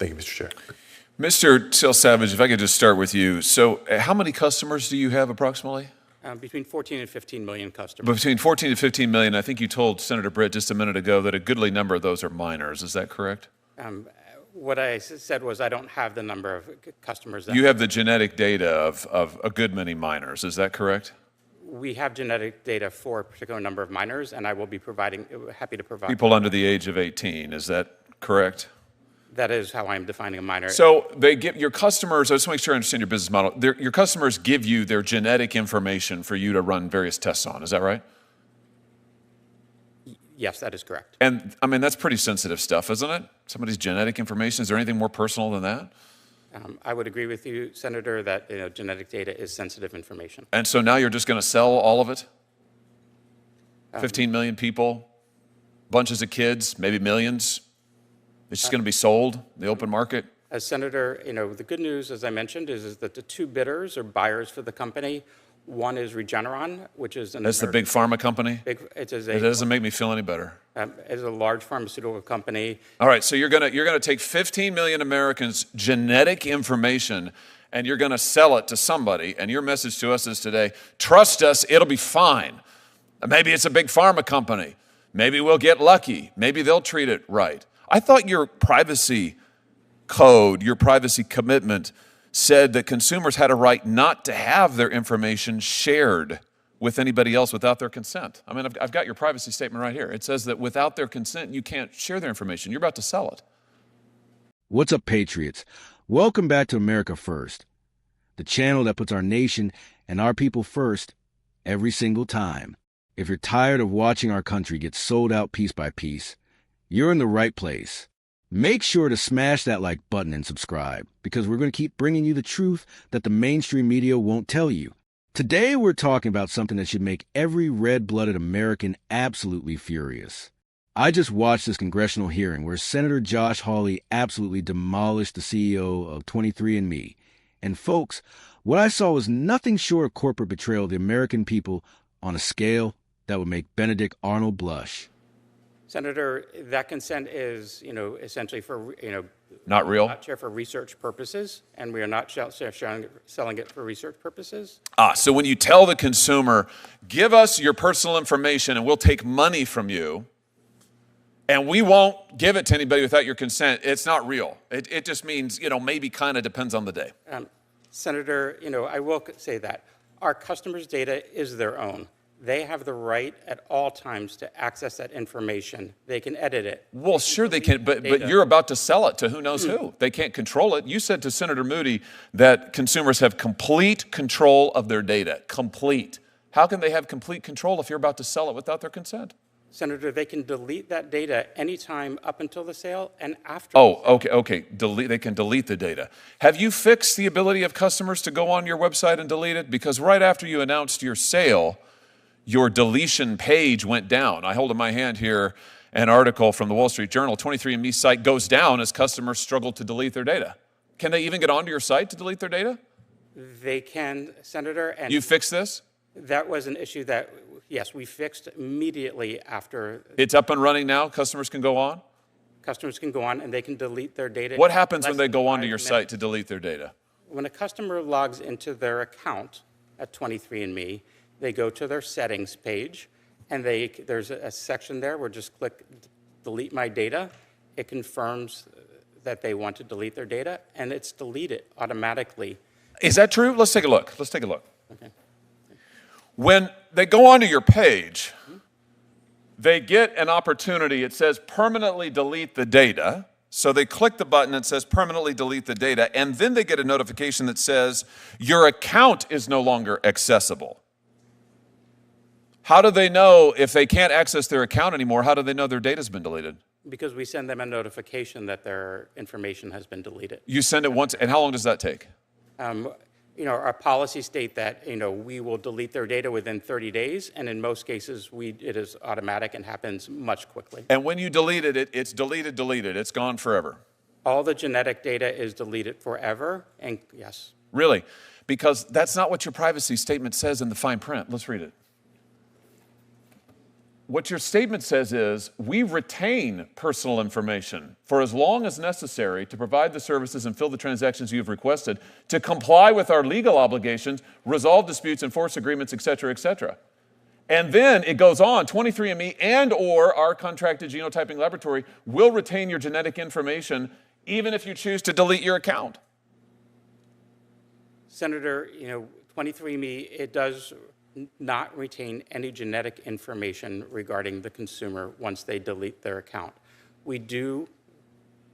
Thank you, Mr. Chair. Mr. Seal Savage, if I could just start with you. So how many customers do you have approximately? Between 14 and 15 million customers. Between 14 to 15 million. I think you told Senator Britt just a minute ago that a goodly number of those are minors. Is that correct? What I said was I don't have the number of customers. You have the genetic data of a good many minors. Is that correct? We have genetic data for a particular number of minors, and I will be happy to provide. People under the age of 18. Is that correct? That is how I'm defining a minor. So they give your customers, I just want to make sure I understand your business model. Your customers give you their genetic information for you to run various tests on. Is that right? Yes, that is correct. And I mean, that's pretty sensitive stuff, isn't it? Somebody's genetic information. Is there anything more personal than that? I would agree with you, Senator, that genetic data is sensitive information. And so now you're just going to sell all of it? 15 million people, bunches of kids, maybe millions. It's just going to be sold in the open market? As Senator, the good news, as I mentioned, is that the two bidders or buyers for the company, one is Regeneron, which is That's the Big Pharma company? It doesn't make me feel any better. It is a large pharmaceutical company. All right, so you're gonna take 15 million Americans' genetic information and you're gonna sell it to somebody, and your message to us is today, trust us, it'll be fine. Maybe it's a Big Pharma company. Maybe we'll get lucky. Maybe they'll treat it right. I thought your privacy code, your privacy commitment said that consumers had a right not to have their information shared with anybody else without their consent. I mean, I've got your privacy statement right here. It says that without their consent, you can't share their information. You're about to sell it. What's up, Patriots? Welcome back to America First, the channel that puts our nation and our people first every single time. If you're tired of watching our country get sold out piece by piece, you're in the right place. Make sure to smash that like button and subscribe, because we're going to keep bringing you the truth that the mainstream media won't tell you. Today, we're talking about something that should make every red-blooded American absolutely furious. I just watched this congressional hearing where Senator Josh Hawley absolutely demolished the CEO of 23andMe. And folks, what I saw was nothing short of corporate betrayal of the American people on a scale that would make Benedict Arnold blush. Senator, that consent is, essentially for, Not real? Not share for research purposes, and we are not selling it for research purposes. So when you tell the consumer, give us your personal information and we'll take money from you, and we won't give it to anybody without your consent, it's not real. It just means, maybe kind of depends on the day. Senator, I will say that our customers' data is their own. They have the right at all times to access that information. They can edit it. Well, sure they can, but you're about to sell it to who knows who. They can't control it. You said to Senator Moody that consumers have complete control of their data. Complete. How can they have complete control if you're about to sell it without their consent? Senator, they can delete that data anytime up until the sale and after. Oh, okay. They can delete the data. Have you fixed the ability of customers to go on your website and delete it? Because right after you announced your sale, your deletion page went down. I hold in my hand here an article from the Wall Street Journal. 23andMe site goes down as customers struggle to delete their data. Can they even get onto your site to delete their data? They can, Senator. And you fixed this? That was an issue that, yes, we fixed immediately after. It's up and running now? Customers can go on? Customers can go on and they can delete their data. What happens when they go onto your site to delete their data? When a customer logs into their account at 23andMe, they go to their settings page, and there's a section there where just click delete my data. It confirms that they want to delete their data, and it's deleted automatically. Is that true? Let's take a look. Okay. When they go onto your page, they get an opportunity. It says permanently delete the data. So they click the button that says permanently delete the data, and then they get a notification that says your account is no longer accessible. How do they know if they can't access their account anymore? How do they know their data's been deleted? Because we send them a notification that their information has been deleted. You send it once, and how long does that take? Our policies state that, we will delete their data within 30 days, and in most cases, it is automatic and happens much quickly. And when you delete it, it's deleted. It's gone forever. All the genetic data is deleted forever, and yes. Really? Because that's not what your privacy statement says in the fine print. Let's read it. What your statement says is, we retain personal information for as long as necessary to provide the services and fill the transactions you have requested, to comply with our legal obligations, resolve disputes, enforce agreements, et cetera, et cetera. And then it goes on, 23andMe and or our contracted genotyping laboratory will retain your genetic information even if you choose to delete your account. Senator, 23andMe, it does not retain any genetic information regarding the consumer once they delete their account. We do.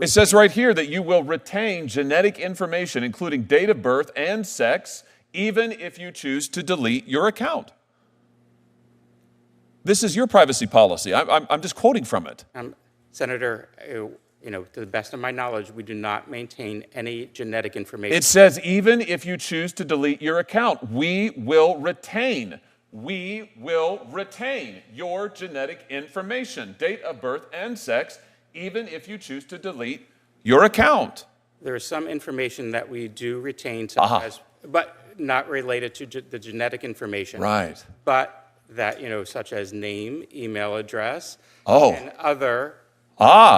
It says right here that you will retain genetic information, including date of birth and sex, even if you choose to delete your account. This is your privacy policy. I'm just quoting from it. Senator, to the best of my knowledge, we do not maintain any genetic information. It says even if you choose to delete your account, we will retain your genetic information, date of birth and sex, even if you choose to delete your account. There is some information that we do retain, such as, but not related to the genetic information. Right. But that, such as name, email address, Oh. and other.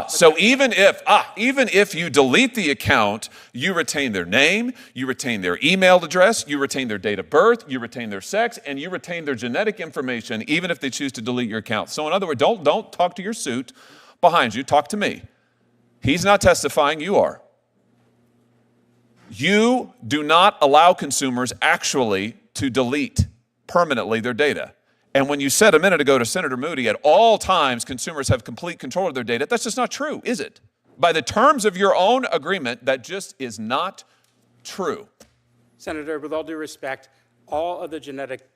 So even if you delete the account, you retain their name, you retain their email address, you retain their date of birth, you retain their sex, and you retain their genetic information, even if they choose to delete your account. So in other words, don't talk to your suit behind you, talk to me. He's not testifying, you are. You do not allow consumers actually to delete permanently their data. And when you said a minute ago to Senator Moody, at all times consumers have complete control of their data, that's just not true, is it? By the terms of your own agreement, that just is not true. Senator, with all due respect, all of the genetic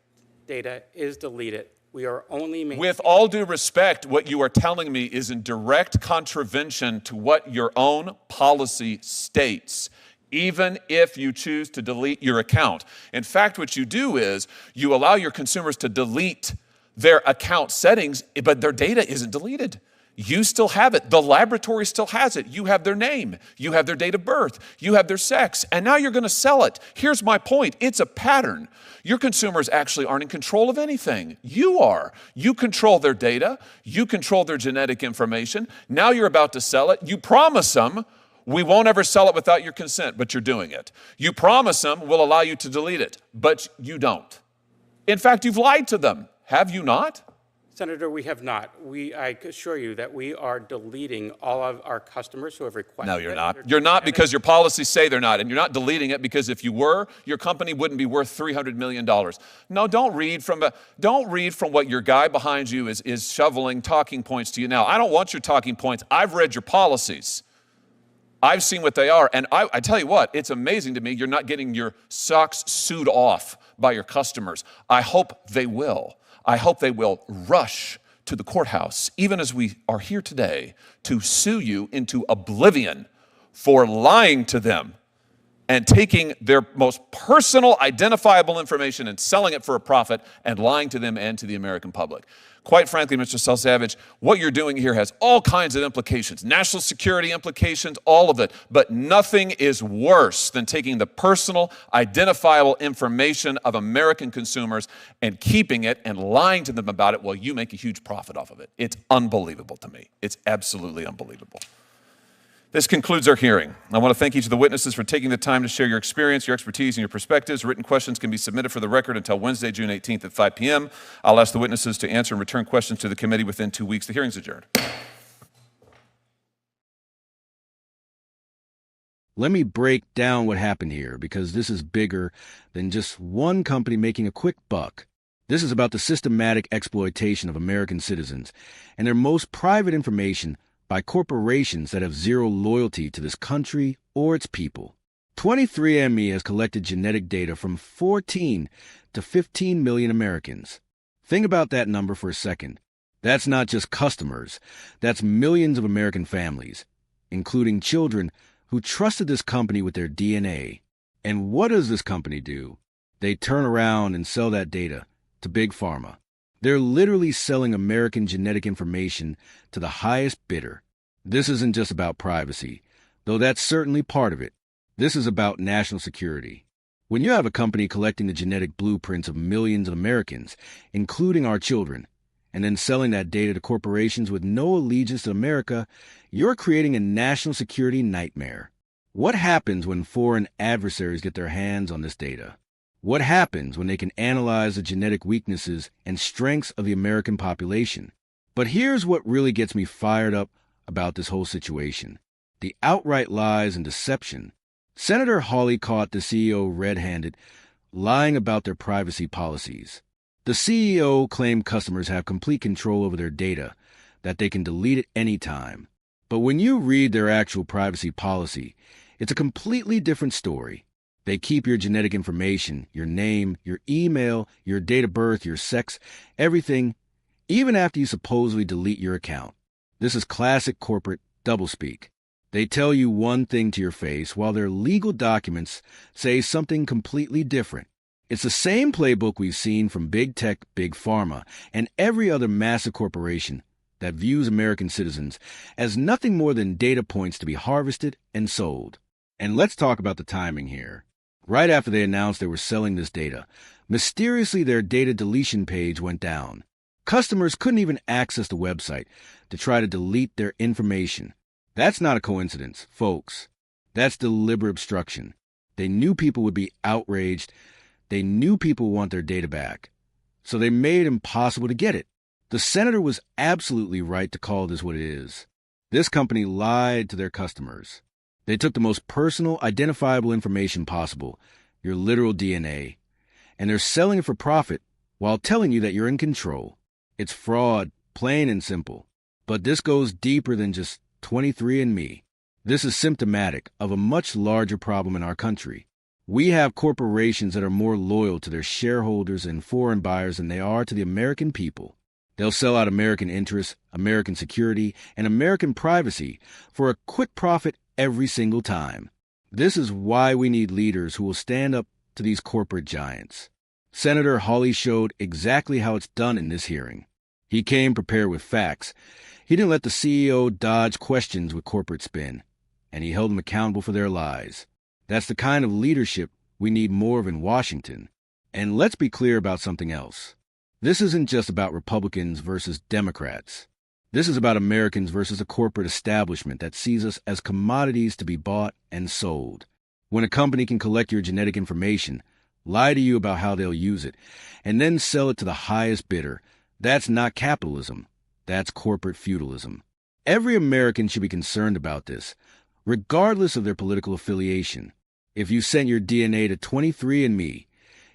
data is deleted. We are only With all due respect, what you are telling me is in direct contravention to what your own policy states, even if you choose to delete your account. In fact, what you do is you allow your consumers to delete their account settings, but their data isn't deleted. You still have it. The laboratory still has it. You have their name. You have their date of birth. You have their sex. And now you're going to sell it. Here's my point. It's a pattern. Your consumers actually aren't in control of anything. You are. You control their data. You control their genetic information. Now you're about to sell it. You promise them, we won't ever sell it without your consent, but you're doing it. You promise them we'll allow you to delete it, but you don't. In fact, you've lied to them, have you not? Senator, we have not. I assure you that we are deleting all of our customers who have requested. No, you're not. You're not because your policies say they're not, and you're not deleting it because if you were, your company wouldn't be worth $300 million. No, don't read from what your guy behind you is shoveling talking points to you now. I don't want your talking points. I've read your policies. I've seen what they are, and I tell you what, it's amazing to me you're not getting your socks sewed off by your customers. I hope they will. I hope they will rush to the courthouse, even as we are here today, to sue you into oblivion for lying to them and taking their most personal, identifiable information and selling it for a profit and lying to them and to the American public. Quite frankly, Mr. Savage, what you're doing here has all kinds of implications, national security implications, all of it, but nothing is worse than taking the personal, identifiable information of American consumers and keeping it and lying to them about it while you make a huge profit off of it. It's unbelievable to me. It's absolutely unbelievable. This concludes our hearing. I want to thank each of the witnesses for taking the time to share your experience, your expertise, and your perspectives. Written questions can be submitted for the record until Wednesday, June 18th at 5 p.m. I'll ask the witnesses to answer and return questions to the committee within 2 weeks. The hearing's adjourned. Let me break down what happened here, because this is bigger than just one company making a quick buck. This is about the systematic exploitation of American citizens and their most private information by corporations that have zero loyalty to this country or its people. 23andMe has collected genetic data from 14 to 15 million Americans. Think about that number for a second. That's not just customers. That's millions of American families, including children who trusted this company with their DNA. And what does this company do? They turn around and sell that data to Big Pharma. They're literally selling American genetic information to the highest bidder. This isn't just about privacy, though that's certainly part of it. This is about national security. When you have a company collecting the genetic blueprints of millions of Americans, including our children, and then selling that data to corporations with no allegiance to America, you're creating a national security nightmare. What happens when foreign adversaries get their hands on this data? What happens when they can analyze the genetic weaknesses and strengths of the American population? But here's what really gets me fired up about this whole situation: the outright lies and deception. Senator Hawley caught the CEO red-handed, lying about their privacy policies. The CEO claimed customers have complete control over their data, that they can delete it anytime. But when you read their actual privacy policy, it's a completely different story. They keep your genetic information, your name, your email, your date of birth, your sex, everything, even after you supposedly delete your account. This is classic corporate doublespeak. They tell you one thing to your face while their legal documents say something completely different. It's the same playbook we've seen from big tech, big pharma, and every other massive corporation that views American citizens as nothing more than data points to be harvested and sold. And let's talk about the timing here. Right after they announced they were selling this data, mysteriously their data deletion page went down. Customers couldn't even access the website to try to delete their information. That's not a coincidence, folks. That's deliberate obstruction. They knew people would be outraged. They knew people would want their data back. So they made it impossible to get it. The senator was absolutely right to call this what it is. This company lied to their customers. They took the most personal, identifiable information possible, your literal DNA, and they're selling it for profit while telling you that you're in control. It's fraud, plain and simple. But this goes deeper than just 23andMe. This is symptomatic of a much larger problem in our country. We have corporations that are more loyal to their shareholders and foreign buyers than they are to the American people. They'll sell out American interests, American security, and American privacy for a quick profit every single time. This is why we need leaders who will stand up to these corporate giants. Senator Hawley showed exactly how it's done in this hearing. He came prepared with facts. He didn't let the CEO dodge questions with corporate spin, and he held them accountable for their lies. That's the kind of leadership we need more of in Washington. And let's be clear about something else. This isn't just about Republicans versus Democrats. This is about Americans versus a corporate establishment that sees us as commodities to be bought and sold. When a company can collect your genetic information, lie to you about how they'll use it, and then sell it to the highest bidder, that's not capitalism. That's corporate feudalism. Every American should be concerned about this, regardless of their political affiliation. If you sent your DNA to 23andMe,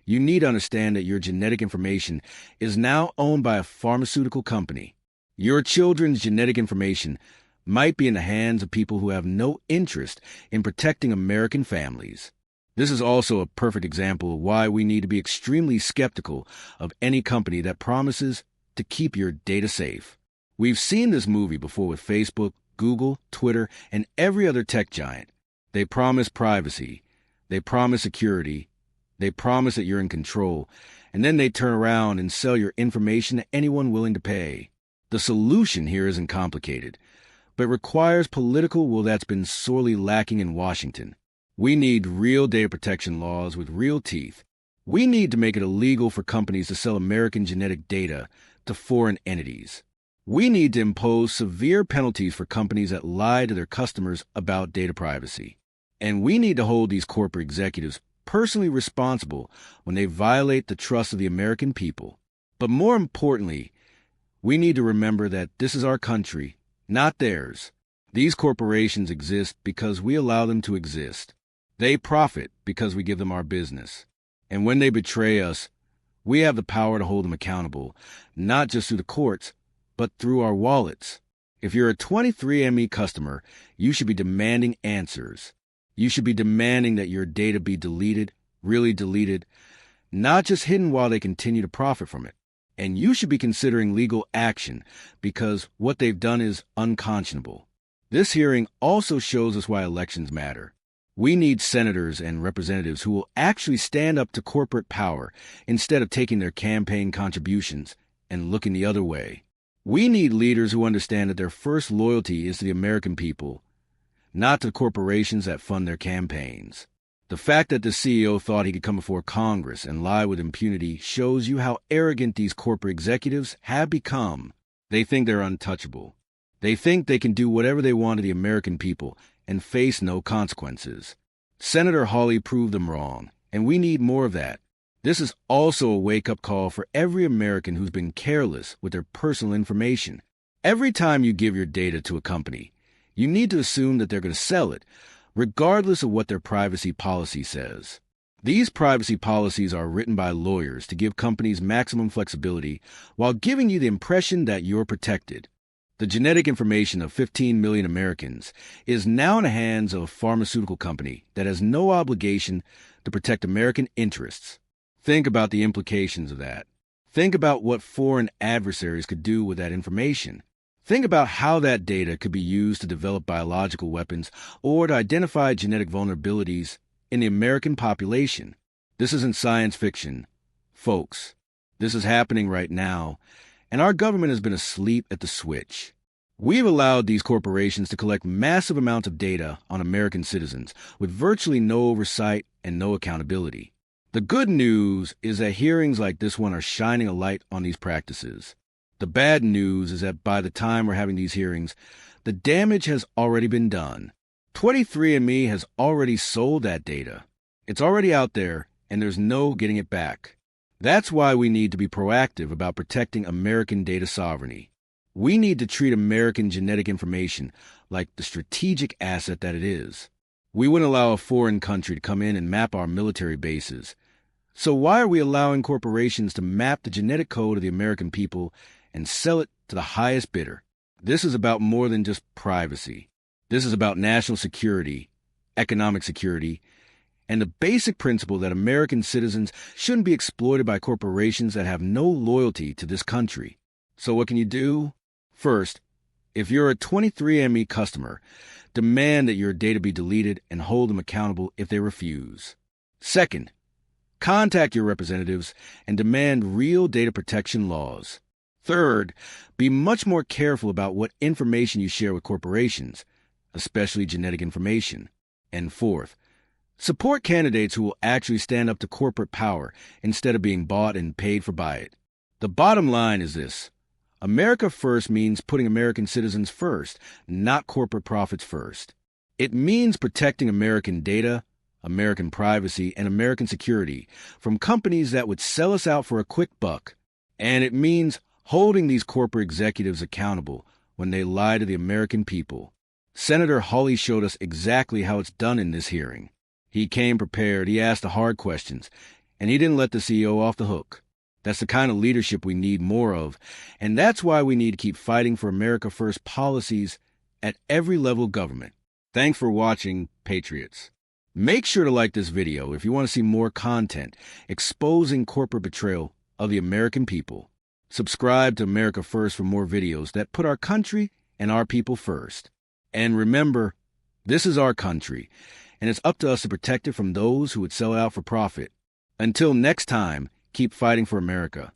you need to understand that your genetic information is now owned by a pharmaceutical company. Your children's genetic information might be in the hands of people who have no interest in protecting American families. This is also a perfect example of why we need to be extremely skeptical of any company that promises to keep your data safe. We've seen this movie before with Facebook, Google, Twitter, and every other tech giant. They promise privacy, they promise security, they promise that you're in control, and then they turn around and sell your information to anyone willing to pay. The solution here isn't complicated, but requires political will that's been sorely lacking in Washington. We need real data protection laws with real teeth. We need to make it illegal for companies to sell American genetic data to foreign entities. We need to impose severe penalties for companies that lie to their customers about data privacy. And we need to hold these corporate executives personally responsible when they violate the trust of the American people. But more importantly, we need to remember that this is our country, not theirs. These corporations exist because we allow them to exist. They profit because we give them our business. And when they betray us, we have the power to hold them accountable, not just through the courts, but through our wallets. If you're a 23andMe customer, you should be demanding answers. You should be demanding that your data be deleted, really deleted, not just hidden while they continue to profit from it. And you should be considering legal action because what they've done is unconscionable. This hearing also shows us why elections matter. We need senators and representatives who will actually stand up to corporate power instead of taking their campaign contributions and looking the other way. We need leaders who understand that their first loyalty is to the American people, not to the corporations that fund their campaigns. The fact that the CEO thought he could come before Congress and lie with impunity shows you how arrogant these corporate executives have become. They think they're untouchable. They think they can do whatever they want to the American people and face no consequences. Senator Hawley proved them wrong, and we need more of that. This is also a wake-up call for every American who's been careless with their personal information. Every time you give your data to a company, you need to assume that they're going to sell it, regardless of what their privacy policy says. These privacy policies are written by lawyers to give companies maximum flexibility while giving you the impression that you're protected. The genetic information of 15 million Americans is now in the hands of a pharmaceutical company that has no obligation to protect American interests. Think about the implications of that. Think about what foreign adversaries could do with that information. Think about how that data could be used to develop biological weapons or to identify genetic vulnerabilities in the American population. This isn't science fiction. Folks, this is happening right now, and our government has been asleep at the switch. We've allowed these corporations to collect massive amounts of data on American citizens with virtually no oversight and no accountability. The good news is that hearings like this one are shining a light on these practices. The bad news is that by the time we're having these hearings, the damage has already been done. 23andMe has already sold that data. It's already out there, and there's no getting it back. That's why we need to be proactive about protecting American data sovereignty. We need to treat American genetic information like the strategic asset that it is. We wouldn't allow a foreign country to come in and map our military bases. So why are we allowing corporations to map the genetic code of the American people and sell it to the highest bidder? This is about more than just privacy. This is about national security, economic security, and the basic principle that American citizens shouldn't be exploited by corporations that have no loyalty to this country. So what can you do? First, if you're a 23andMe customer, demand that your data be deleted and hold them accountable if they refuse. Second, contact your representatives and demand real data protection laws. Third, be much more careful about what information you share with corporations, especially genetic information. And fourth, support candidates who will actually stand up to corporate power instead of being bought and paid for by it. The bottom line is this. America first means putting American citizens first, not corporate profits first. It means protecting American data, American privacy, and American security from companies that would sell us out for a quick buck. And it means holding these corporate executives accountable when they lie to the American people. Senator Hawley showed us exactly how it's done in this hearing. He came prepared, he asked the hard questions, and he didn't let the CEO off the hook. That's the kind of leadership we need more of, and that's why we need to keep fighting for America First policies at every level of government. Thanks for watching, Patriots. Make sure to like this video if you want to see more content exposing corporate betrayal of the American people. Subscribe to America First for more videos that put our country and our people first. And remember, this is our country, and it's up to us to protect it from those who would sell it out for profit. Until next time, keep fighting for America.